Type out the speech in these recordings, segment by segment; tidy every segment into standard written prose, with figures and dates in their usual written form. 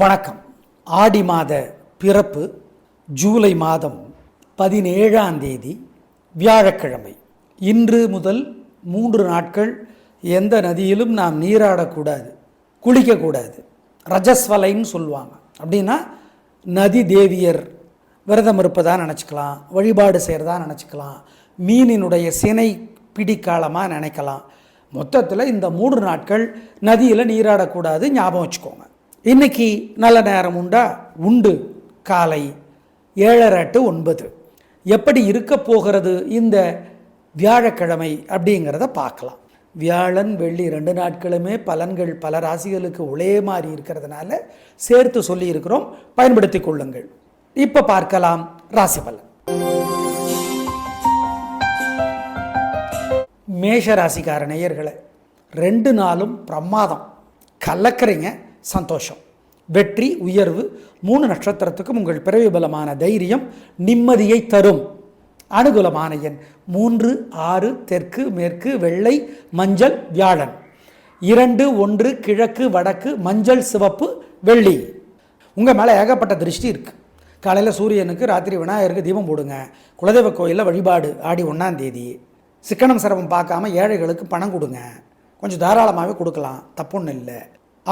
வணக்கம். ஆடி மாத பிறப்பு ஜூலை மாதம் 17ஆம் தேதி வியாழக்கிழமை. இன்று முதல் 3 நாட்கள் எந்த நதியிலும் நாம் நீராடக்கூடாது, குளிக்கக்கூடாது. ரஜஸ்வலைன்னு சொல்லுவாங்க. அப்படின்னா நதி தேவியர் விரதம் இருப்பதாக நினச்சிக்கலாம், வழிபாடு செய்கிறதா நினச்சிக்கலாம், மீனினுடைய சினை பிடிக்காலமாக நினைக்கலாம். மொத்தத்தில் இந்த 3 நாட்கள் நதியில் நீராடக்கூடாது, ஞாபகம் வச்சுக்கோங்க. இன்றைக்கி நல்ல நேரம் உண்டு. காலை 7:30 to 9. எப்படி இருக்க போகிறது இந்த வியாழக்கிழமை அப்படிங்கிறத பார்க்கலாம். வியாழன் வெள்ளி 2 நாட்களுமே பலன்கள் பல ராசிகளுக்கு ஒரே மாதிரி இருக்கிறதுனால சேர்த்து சொல்லியிருக்கிறோம், பயன்படுத்தி கொள்ளுங்கள். இப்போ பார்க்கலாம் ராசி பலன். மேஷ ராசிக்கார நேயர்களை 2 நாளும் பிரமாதம், கலக்கிறீங்க, சந்தோஷம், வெற்றி, உயர்வு. 3 நட்சத்திரத்துக்கும் உங்கள் பிறவி பலமான தைரியம் நிம்மதியை தரும். அனுகூலமான எண் 3, 6, தெற்கு, மேற்கு, வெள்ளை, மஞ்சள், வியாழன். 2, 1 கிழக்கு, வடக்கு, மஞ்சள், சிவப்பு, வெள்ளி. உங்கள் மேலே ஏகப்பட்ட திருஷ்டி இருக்குது. காலையில் சூரியனுக்கு, ராத்திரி விநாயகருக்கு தீபம் போடுங்க. குலதெய்வ கோயிலில் வழிபாடு ஆடி 1ஆம் தேதி. சிக்கனம் சிரமம் பார்க்காம ஏழைகளுக்கு பணம் கொடுங்க. கொஞ்சம் தாராளமாகவே கொடுக்கலாம், தப்புன்னு இல்லை.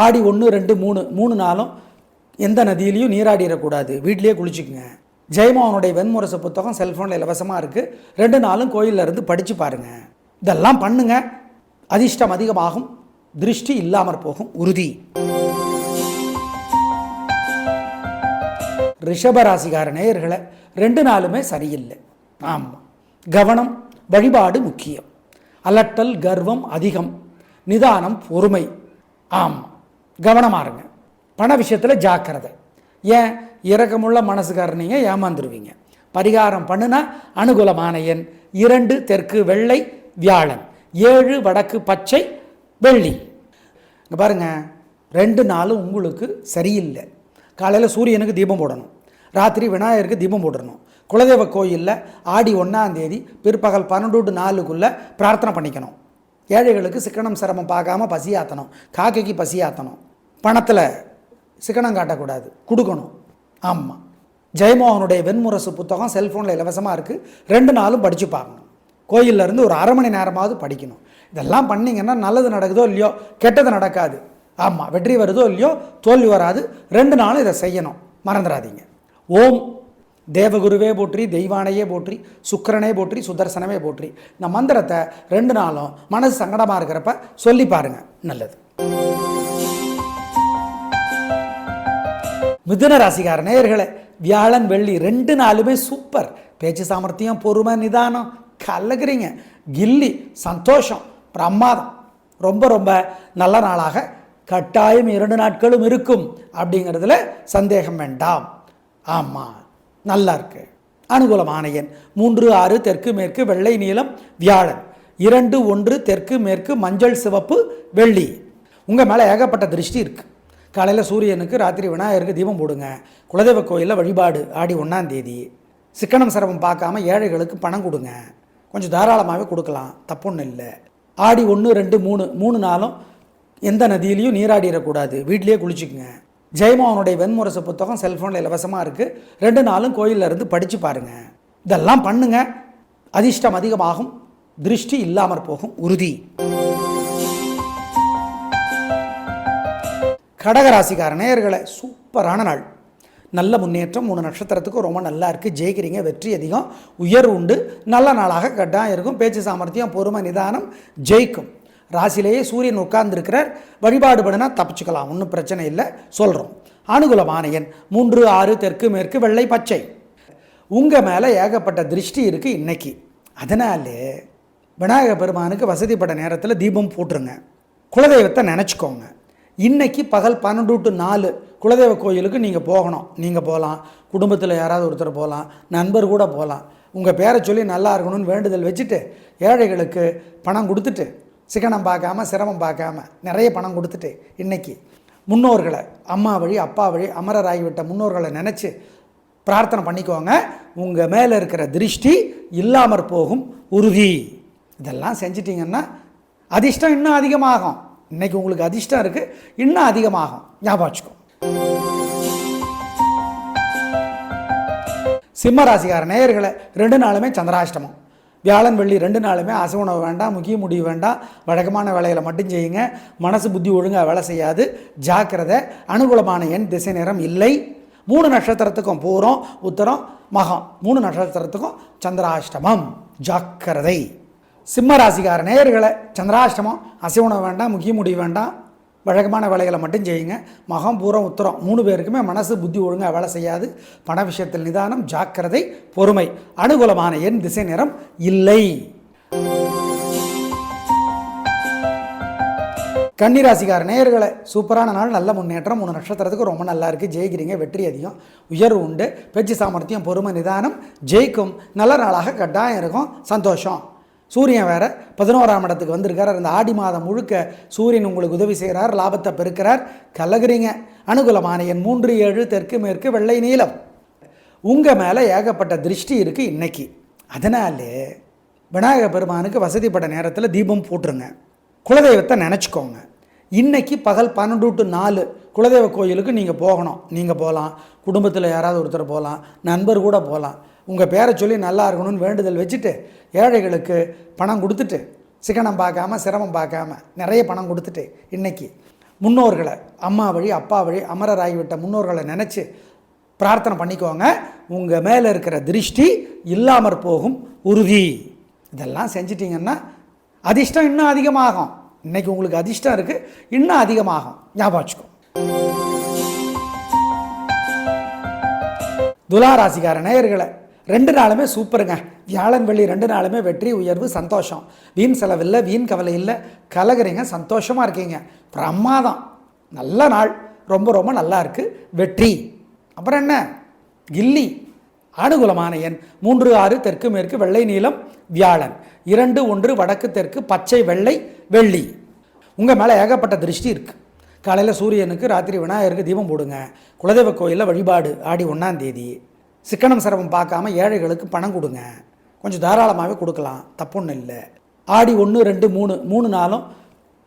ஆடி 1, 2, 3 நாளும் எந்த நதியிலையும் நீராடிடக்கூடாது, வீட்லேயே குளிச்சுக்குங்க. ஜெயமோகனுடைய வெண்முரசு புத்தகம் செல்ஃபோனில் இலவசமாக இருக்குது. 2 நாளும் கோயிலில் இருந்து படித்து பாருங்கள். இதெல்லாம் பண்ணுங்க, அதிர்ஷ்டம் அதிகமாகும், திருஷ்டி இல்லாமற் போகும், உறுதி. ரிஷபராசிகார நேயர்களை 2 நாளுமே சரியில்லை. ஆமாம், கவனம், வழிபாடு முக்கியம். அலட்டல், கர்வம் அதிகம், நிதானம், பொறுமை. ஆமாம், கவனமாக இருங்க. பண விஷயத்தில் ஜாக்கிரதை. ஏன், இரக்கமுள்ள மனசுக்காரனீங்க, ஏமாந்துருவீங்க. பரிகாரம் பண்ணுனா அனுகூலமான எண் 2 தெற்கு, வெள்ளை, வியாழன். 7 வடக்கு, பச்சை, வெள்ளி. இங்கே பாருங்கள், 2 நாளும் உங்களுக்கு சரியில்லை. காலையில் சூரியனுக்கு தீபம் போடணும், ராத்திரி விநாயகருக்கு தீபம் போடணும். குலதெய்வ கோயிலில் ஆடி 1ஆம் தேதி பிற்பகல் 12 to 4 பிரார்த்தனை பண்ணிக்கணும். ஏழைகளுக்கு சிக்கனம் சிரமம் பார்க்காம பசியாற்றணும், காக்கைக்கு பசியாற்றணும். பணத்தில் சிக்கனம் காட்டக்கூடாது, கொடுக்கணும். ஆமாம், ஜெயமோகனுடைய வெண்முரசு புத்தகம் செல்ஃபோனில் இலவசமாக இருக்குது. 2 நாளும் படித்து பார்க்கணும். கோயிலிருந்து ஒரு அரை மணி நேரமாவது படிக்கணும். இதெல்லாம் பண்ணிங்கன்னா நல்லது நடக்குதோ இல்லையோ, கெட்டது நடக்காது. ஆமாம், வெற்றி வருதோ இல்லையோ, தோல்வி வராது. 2 நாளும் இதை செய்யணும், மறந்துடாதீங்க. ஓம் தேவகுருவே போற்றி, தெய்வானையே போற்றி, சுக்கிரனே போற்றி, சுதர்சனமே போற்றி. இந்த மந்திரத்தை 2 நாளும் மனசு சங்கடமாக இருக்கிறப்ப சொல்லி பாருங்க, நல்லது. மிதுன ராசிக்கார நேயர்களே, வியாழன் வெள்ளி 2 நாளுமே சூப்பர். பேச்சு சாமர்த்தியம், பொறுமை, நிதானம், கலக்குறீங்க, கில்லி, சந்தோஷம், பிரமாதம். ரொம்ப ரொம்ப நல்ல நாளாக கட்டாயம் 2 நாட்களும் இருக்கும் அப்படிங்கிறதுல சந்தேகம் வேண்டாம். ஆமாம், நல்லா இருக்கு. அனுகூலமான எண் 3, 6 தெற்கு, மேற்கு, வெள்ளை, நீலம், வியாழன். 2, 1 தெற்கு, மேற்கு, மஞ்சள், சிவப்பு, வெள்ளி. உங்கள் மேலே ஏகப்பட்ட திருஷ்டி இருக்குது. காலையில் சூரியனுக்கு, ராத்திரி விநாயகருக்கு தீபம் போடுங்க. குலதெய்வ கோயிலில் வழிபாடு ஆடி 1ஆம் தேதி. சிக்கனம் சிரமம் பார்க்காம ஏழைகளுக்கு பணம் கொடுங்க. கொஞ்சம் தாராளமாகவே கொடுக்கலாம், தப்புன்னு இல்லை. ஆடி 1, 2, 3 நாளும் எந்த நதியிலையும் நீராடிடக்கூடாது, வீட்லேயே குளிச்சுக்குங்க. ஜெயமோகனுடைய வெண்முரசு புத்தகம் செல்ஃபோனில் இலவசமாக இருக்குது. 2 நாளும் கோயிலில் இருந்து படித்து பாருங்கள். இதெல்லாம் பண்ணுங்க, அதிர்ஷ்டம் அதிகமாகும், திருஷ்டி இல்லாமற் போகும், உறுதி. கடகராசிக்கார நேயர்களை சூப்பரான நாள், நல்ல முன்னேற்றம். 3 நட்சத்திரத்துக்கும் ரொம்ப நல்லா இருக்குது. ஜெயிக்கிறீங்க, வெற்றி அதிகம், உயர்வு உண்டு. நல்ல நாளாக கட்டாயம் இருக்கும். பேச்சு சாமர்த்தியம், பொறுமை, நிதானம் ஜெயிக்கும். ராசியிலேயே சூரியன் உட்கார்ந்துருக்கிறார். வழிபாடு பண்ணினா தப்பிச்சுக்கலாம், ஒன்றும் பிரச்சனை இல்லை, சொல்கிறோம். அனுகூலமான எண் 3, 6 தெற்கு, மேற்கு, வெள்ளை, பச்சை. உங்கள் மேலே ஏகப்பட்ட திருஷ்டி இருக்குது இன்னைக்கு. அதனாலே விநாயக பெருமானுக்கு வசதிப்பட்ட நேரத்தில் தீபம் போட்டுருங்க. குலதெய்வத்தை நினச்சிக்கோங்க. இன்றைக்கி பகல் 12 to 4 குலதெய்வ கோயிலுக்கு நீங்கள் போகணும். நீங்கள் போகலாம், குடும்பத்தில் யாராவது ஒருத்தர் போகலாம், நண்பர் கூட போகலாம். உங்கள் பேரை சொல்லி நல்லா இருக்கணும்னு வேண்டுதல் வச்சுட்டு ஏழைகளுக்கு பணம் கொடுத்துட்டு, சிக்கனம் பார்க்காம, சிரமம் பார்க்காம நிறைய பணம் கொடுத்துட்டு, இன்றைக்கி முன்னோர்களை, அம்மா வழி, அப்பா வழி அமரராகிவிட்ட முன்னோர்களை நினச்சி பிரார்த்தனை பண்ணிக்கோங்க. உங்கள் மேலே இருக்கிற திருஷ்டி இல்லாமற் போகும், உறுதி. இதெல்லாம் செஞ்சிட்டிங்கன்னா அதிர்ஷ்டம் இன்னும் அதிகமாகும். இன்றைக்கி உங்களுக்கு அதிர்ஷ்டம் இருக்குது, இன்னும் அதிகமாகும், ஞாபகம் வச்சுக்கோ. சிம்ம ராசிக்கார நேயர்களை 2 நாளுமே சந்திராஷ்டமம். வியாழன் வெள்ளி 2 நாளுமே அசைவுணவு வேண்டாம், முக்கிய முடிவு வேண்டாம், வழக்கமான வேலைகளை மட்டும் செய்யுங்க. மனசு புத்தி ஒழுங்காக வேலை செய்யாது, ஜாக்கிரதை. அனுகூலமான எண் திசை நேரம் இல்லை. 3 நட்சத்திரத்துக்கும் பூரம் உத்தரம் மகம் 3 நட்சத்திரத்துக்கும் சந்திராஷ்டமம், ஜாக்கிரதை. சிம்ம ராசிக்கார நேயர்களை சந்திராஷ்டமம், அசைவுணவு வேண்டாம், முக்கிய முடிவு வேண்டாம், வழக்கமான வேலைகளை மட்டும் செய்யுங்க. மகம் பூரம் உத்தரம் 3 பேருக்குமே மனசு புத்தி ஒழுங்காக வேலை செய்யாது, பண விஷயத்தில் நிதானம், ஜாக்கிரதை, பொறுமை. அனுகூலமான எண் திசை நிறம் இல்லை. கன்னிராசிக்கார நேயர்களை சூப்பரான நாள், நல்ல முன்னேற்றம். 3 நட்சத்திரத்துக்கு ரொம்ப நல்லா இருக்குது, ஜெயிக்கிறீங்க, வெற்றி அதிகம், உயர்வு உண்டு, பேச்சு சாமர்த்தியம், பொறுமை, நிதானம், ஜெயிக்கும். நல்ல நாளாக கட்டாயம் இருக்கும், சந்தோஷம். சூரியன் வேறு 11ஆம் இடத்துக்கு வந்திருக்கார். இந்த ஆடி மாதம் முழுக்க சூரியன் உங்களுக்கு உதவி செய்கிறார், லாபத்தை பெருக்கிறார், கலகுறீங்க. அனுகூலமான எண் 3, 7, தெற்கு மேற்கு, வெள்ளை நீலம். உங்கள் மேலே ஏகப்பட்ட திருஷ்டி இருக்குது இன்னைக்கு. அதனாலே விநாயகர் பெருமானுக்கு வசதிப்பட்ட நேரத்தில் தீபம் போட்டுருங்க. குலதெய்வத்தை நினச்சிக்கோங்க. இன்றைக்கி பகல் 12 to 4 குலதெய்வ கோயிலுக்கு நீங்கள் போகணும். நீங்கள் போகலாம், குடும்பத்தில் யாராவது ஒருத்தர் போகலாம், நண்பர் கூட போகலாம். உங்கள் பேரை சொல்லி நல்லா இருக்கணும்னு வேண்டுதல் வச்சுட்டு ஏழைகளுக்கு பணம் கொடுத்துட்டு, சிக்கனம் பார்க்காம சிரமம் பார்க்காம நிறைய பணம் கொடுத்துட்டு, இன்றைக்கி முன்னோர்களை, அம்மா வழி அப்பா வழி அமரராகிவிட்ட முன்னோர்களை நினச்சி பிரார்த்தனை பண்ணிக்கோங்க. உங்கள் மேலே இருக்கிற திருஷ்டி இல்லாமற் போகும், உறுதி. இதெல்லாம் செஞ்சிட்டிங்கன்னா அதிர்ஷ்டம் இன்னும் அதிகமாகும். இன்றைக்கி உங்களுக்கு அதிர்ஷ்டம் இருக்குது, இன்னும் அதிகமாகும், ஞாபகம் வச்சுக்கோ. துலா ராசிக்கார நேயர்களை 2 நாளுமே சூப்பருங்க. வியாழன் வெள்ளி 2 நாளுமே வெற்றி, உயர்வு, சந்தோஷம். வீண் செலவில்லை, வீண் கவலை இல்லை, கலகுறீங்க, சந்தோஷமாக இருக்கீங்க, பிரமாதம். நல்ல நாள், ரொம்ப ரொம்ப நல்லா இருக்குது, வெற்றி. அப்புறம் என்ன, கில்லி. அனுகூலமான எண் 3, 6, தெற்கு மேற்கு, வெள்ளை நீலம், வியாழன். 2, 1, வடக்கு தெற்கு, பச்சை வெள்ளை, வெள்ளி. உங்கள் மேலே ஏகப்பட்ட திருஷ்டி இருக்குது. காலையில் சூரியனுக்கு, ராத்திரி விநாயகருக்கு தீபம் போடுங்க. குலதெய்வ கோயிலில் வழிபாடு ஆடி 1ஆம் தேதி. சிக்கனம் சிரமம் பார்க்காம ஏழைகளுக்கு பணம் கொடுங்க. கொஞ்சம் தாராளமாகவே கொடுக்கலாம், தப்புன்னு இல்லை. ஆடி 1, 2, 3 நாளும்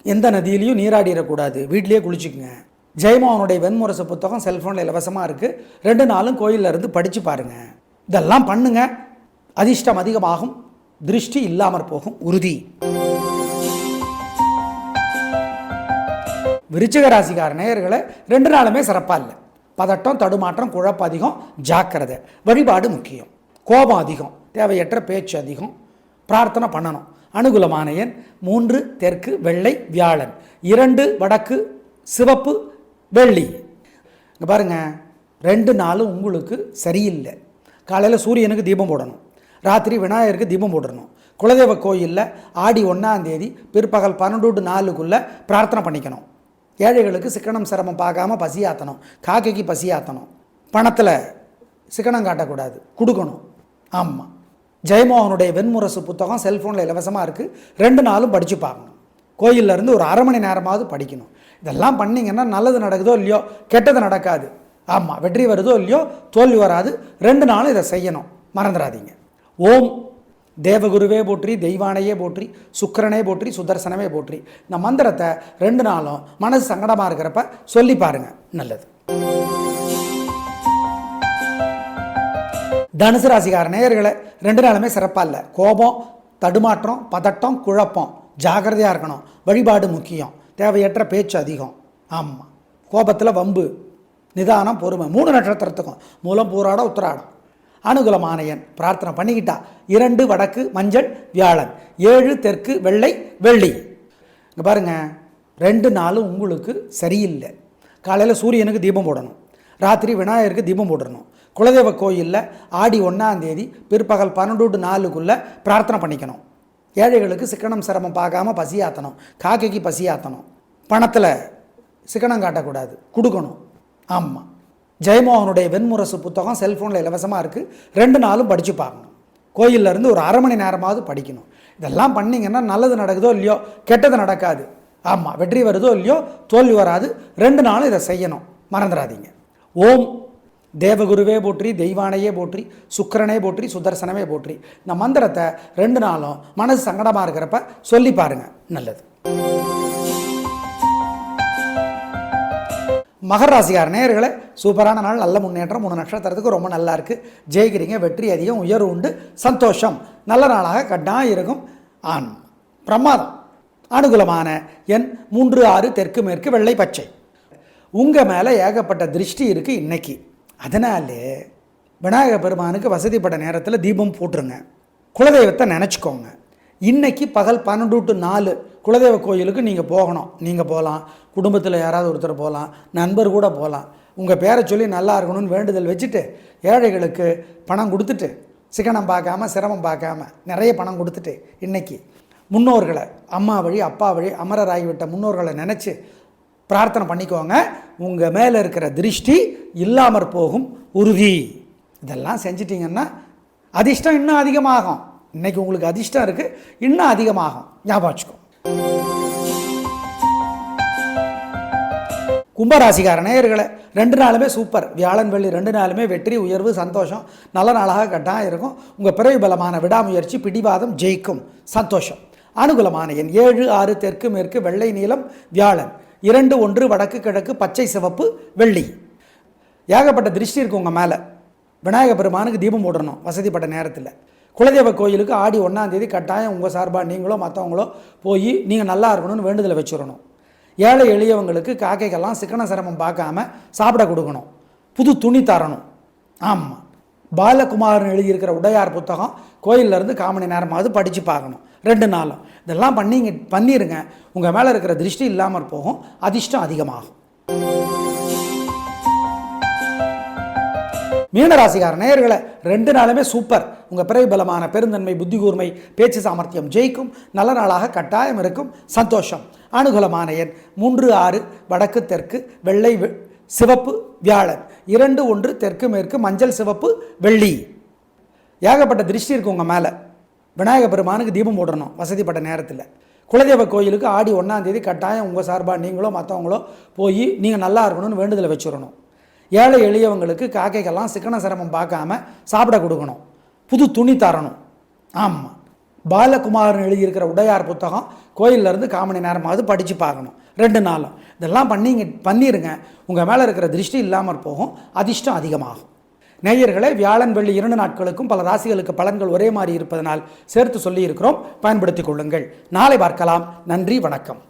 எந்த நதியிலையும் நீராடிடக்கூடாது, வீட்லேயே குளிச்சுக்குங்க. ஜெயமோகனுடைய வெண்முரசு புத்தகம் செல்ஃபோனில் இலவசமாக இருக்குது. 2 நாளும் கோயிலில் இருந்து படித்து பாருங்கள். இதெல்லாம் பண்ணுங்க, அதிர்ஷ்டம் அதிகமாகும், திருஷ்டி இல்லாமற் போகும், உறுதி. விருச்சிக ராசிக்கார நேயர்களை 2 நாளுமே சிறப்பாக இல்லை. பதட்டம், தடுமாற்றம், குழப்பம் அதிகம், ஜாக்கிரதை. வழிபாடு முக்கியம். கோபம் அதிகம், தேவையற்ற பேச்சு அதிகம், பிரார்த்தனை பண்ணணும். அனுகூலமான எண் 3, தெற்கு, வெள்ளை, வியாழன். 2, வடக்கு, சிவப்பு, வெள்ளி. இங்கே பாருங்கள், 2 நாளும் உங்களுக்கு சரியில்லை. காலையில் சூரியனுக்கு தீபம் போடணும், ராத்திரி விநாயகருக்கு தீபம் போடணும். குலதெய்வ கோயிலில் ஆடி 1ஆம் தேதி பிற்பகல் 12 to 4 பிரார்த்தனை பண்ணிக்கணும். ஏழைகளுக்கு சிக்கனம் சிரமம் பார்க்காம பசியாற்றணும், காக்கைக்கு பசியாற்றணும். பணத்தில் சிக்கனம் காட்டக்கூடாது, கொடுக்கணும். ஆமாம், ஜெயமோகனுடைய வெண்முரசு புத்தகம் செல்ஃபோனில் இலவசமாக இருக்குது. 2 நாளும் படித்து பார்க்கணும். கோயிலில் இருந்து ஒரு அரை மணி நேரமாவது படிக்கணும். இதெல்லாம் பண்ணிங்கன்னா நல்லது நடக்குதோ இல்லையோ, கெட்டது நடக்காது. ஆமாம், வெற்றி வருதோ இல்லையோ, தோல்வி வராது. 2 நாளும் இதை செய்யணும், மறந்துடாதீங்க. ஓம் தேவகுருவே போற்றி, தெய்வானையே போற்றி, சுக்கிரனே போற்றி, சுதர்சனமே போற்றி. இந்த மந்திரத்தை 2 நாளும் மனசு சங்கடமாக இருக்கிறப்ப சொல்லி பாருங்கள், நல்லது. தனுசு ராசிக்கார நேயர்களை 2 நாளுமே சிறப்பாக இல்லை. கோபம், தடுமாற்றம், பதட்டம், குழப்பம், ஜாகிரதையாக இருக்கணும். வழிபாடு முக்கியம், தேவையற்ற பேச்சு அதிகம். ஆமாம், கோபத்தில் வம்பு, நிதானம், பொறுமை. 3 நட்சத்திரத்துக்கும் மூலம், பூராடம், உத்திராடம். அனுகூலமான எண் பிரார்த்தனை பண்ணிக்கிட்டா 2, வடக்கு, மஞ்சள், வியாழன். 7, தெற்கு, வெள்ளை, வெள்ளி. இங்கே பாருங்கள், 2 நாளும் உங்களுக்கு சரியில்லை. காலையில் சூரியனுக்கு தீபம் போடணும், ராத்திரி விநாயகருக்கு தீபம் போடணும். குலதெய்வ கோயிலில் ஆடி 1ஆம் தேதி பிற்பகல் 12 to 4 பிரார்த்தனை பண்ணிக்கணும். ஏழைகளுக்கு சிக்கனம் சிரமம் பார்க்காம பசியாற்றணும், காக்கைக்கு பசியாற்றணும். பணத்தில் சிக்கனம் காட்டக்கூடாது, கொடுக்கணும். ஆமாம், ஜெயமோகனுடைய வெண்முரசு புத்தகம் செல்ஃபோனில் இலவசமாக இருக்குது. 2 நாளும் படித்து பார்க்கணும். கோயிலில் இருந்து ஒரு அரை மணி நேரமாவது படிக்கணும். இதெல்லாம் பண்ணிங்கன்னா நல்லது நடக்குதோ இல்லையோ, கெட்டது நடக்காது. ஆமாம், வெற்றி வருதோ இல்லையோ, தோல்வி வராது. 2 நாளும் இதை செய்யணும், மறந்துடாதீங்க. ஓம் தேவகுருவே போற்றி, தெய்வானையே போற்றி, சுக்கிரனே போற்றி, சுதர்சனமே போற்றி. இந்த மந்திரத்தை 2 நாளும் மனசு சங்கடமாக இருக்கிறப்ப சொல்லி பாருங்கள், நல்லது. மகர ராசிக்கார நேயர்களே, சூப்பரான நாள், நல்ல முன்னேற்றம். 3 நட்சத்திரத்துக்கு ரொம்ப நல்லா இருக்குது. ஜெயிக்கிறீங்க, வெற்றி அதிகம், உயர்வு உண்டு, சந்தோஷம். நல்ல நாளாக கட்டாயம் இருக்கும். பிரமாதம். அனுகூலமான எண் 3, 6 தெற்கு மேற்கு வெள்ளை பச்சை. உங்கள் மேலே ஏகப்பட்ட திருஷ்டி இருக்குது இன்னைக்கு. அதனாலே விநாயகர் பெருமானுக்கு வசதிப்பட்ட நேரத்தில் தீபம் போட்டுருங்க. குலதெய்வத்தை நினச்சிக்கோங்க. இன்றைக்கி பகல் 12 to 4 குலதெய்வ கோயிலுக்கு நீங்கள் போகணும். நீங்கள் போகலாம், குடும்பத்தில் யாராவது ஒருத்தர் போகலாம், நண்பர் கூட போகலாம். உங்கள் பேரை சொல்லி நல்லா இருக்கணும்னு வேண்டுதல் வச்சுட்டு ஏழைகளுக்கு பணம் கொடுத்துட்டு, சிக்கனம் பார்க்காம சிரமம் பார்க்காம நிறைய பணம் கொடுத்துட்டு, இன்றைக்கி முன்னோர்களை, அம்மா வழி அப்பா வழி அமரராகிவிட்ட முன்னோர்களை நினச்சி பிரார்த்தனை பண்ணிக்கோங்க. உங்கள் மேலே இருக்கிற திருஷ்டி இல்லாமற் போகும் உறுதி. இதெல்லாம் செஞ்சிட்டிங்கன்னா அதிர்ஷ்டம் இன்னும் அதிகமாகும். இன்றைக்கி உங்களுக்கு அதிர்ஷ்டம் இருக்குது, இன்னும் அதிகமாகும். ஞாபகம் வச்சுக்கோ. கும்பராசிக்கார நேயர்களே, 2 நாளுமே சூப்பர். வியாழன் வெள்ளி 2 நாளுமே வெற்றி, உயர்வு, சந்தோஷம். நல்ல நாளாக கட்டாயம் இருக்கும். உங்கள் பிறவி பலமான விடாமுயற்சி, பிடிவாதம் ஜெயிக்கும். சந்தோஷம். அனுகூலமான எண் 7, 6 தெற்கு மேற்கு வெள்ளை நீலம் வியாழன். 2, 1 வடக்கு கிழக்கு பச்சை சிவப்பு வெள்ளி. ஏகப்பட்ட திருஷ்டி இருக்குது உங்கள் மேலே. விநாயகர் பெருமானுக்கு தீபம் போடணும் வசதிப்பட்ட நேரத்தில். குலதெய்வ கோயிலுக்கு ஆடி 1ஆம் தேதி கட்டாயம் உங்கள் சார்பாக நீங்களோ மற்றவங்களோ போய் நீங்கள் நல்லா இருக்கணும்னு வேண்டுதலை வச்சுடணும். ஏழை எளியவங்களுக்கு காக்கைக்கெல்லாம் சிக்கன சிரமம் பார்க்காம சாப்பிட கொடுக்கணும். புது துணி தரணும். ஆமாம், பாலகுமாரன் எழுதியிருக்கிற உடையார் புத்தகம் கோயிலேருந்து 1/4 மணி நேரமாவது படித்து பார்க்கணும் 2 நாளும். இதெல்லாம் பண்ணிடுங்க. உங்கள் மேலே இருக்கிற திருஷ்டி இல்லாமல் போகும், அதிர்ஷ்டம் அதிகமாகும். மீனராசிக்கார நேயர்களை, 2 நாளுமே சூப்பர். உங்கள் பிறவி பலமான பெருந்தன்மை, புத்தி கூர்மை, பேச்சு சாமர்த்தியம் ஜெயிக்கும். நல்ல நாளாக கட்டாயம் இருக்கும். சந்தோஷம். அனுகூலமான எண் 3, 6 வடக்கு தெற்கு வெள்ளை சிவப்பு வியாழன். 2, 1 தெற்கு மேற்கு மஞ்சள் சிவப்பு வெள்ளி. ஏகப்பட்ட திருஷ்டி இருக்குது உங்கள் மேலே. விநாயகர் பெருமானுக்கு தீபம் போடணும் வசதிப்பட்ட நேரத்தில். குலதெய்வ கோயிலுக்கு ஆடி 1ஆம் தேதி கட்டாயம் உங்கள் சார்பாக நீங்களோ மற்றவங்களோ போய் நீங்கள் நல்லா இருக்கணும்னு வேண்டுதலை வச்சுடணும். ஏழை எளியவங்களுக்கு காக்கைக்கெல்லாம் சிக்கன சிரமம் பார்க்காம சாப்பிட கொடுக்கணும். புது துணி தரணும். ஆமாம், பாலகுமாரன் எழுதியிருக்கிற உடையார் புத்தகம் கோயிலேருந்து 1/4 மணி நேரமாவது படித்து பார்க்கணும் 2 நாளும். இதெல்லாம் பண்ணிடுங்க. உங்கள் மேலே இருக்கிற திருஷ்டி இல்லாமல் போகும், அதிர்ஷ்டம் அதிகமாகும். நேயர்களே, வியாழன் வெள்ளி 2 நாட்களுக்கும் பல ராசிகளுக்கு பலன்கள் ஒரே மாதிரி இருப்பதனால் சேர்த்து சொல்லியிருக்கிறோம். பயன்படுத்திக் கொள்ளுங்கள். நாளை பார்க்கலாம். நன்றி, வணக்கம்.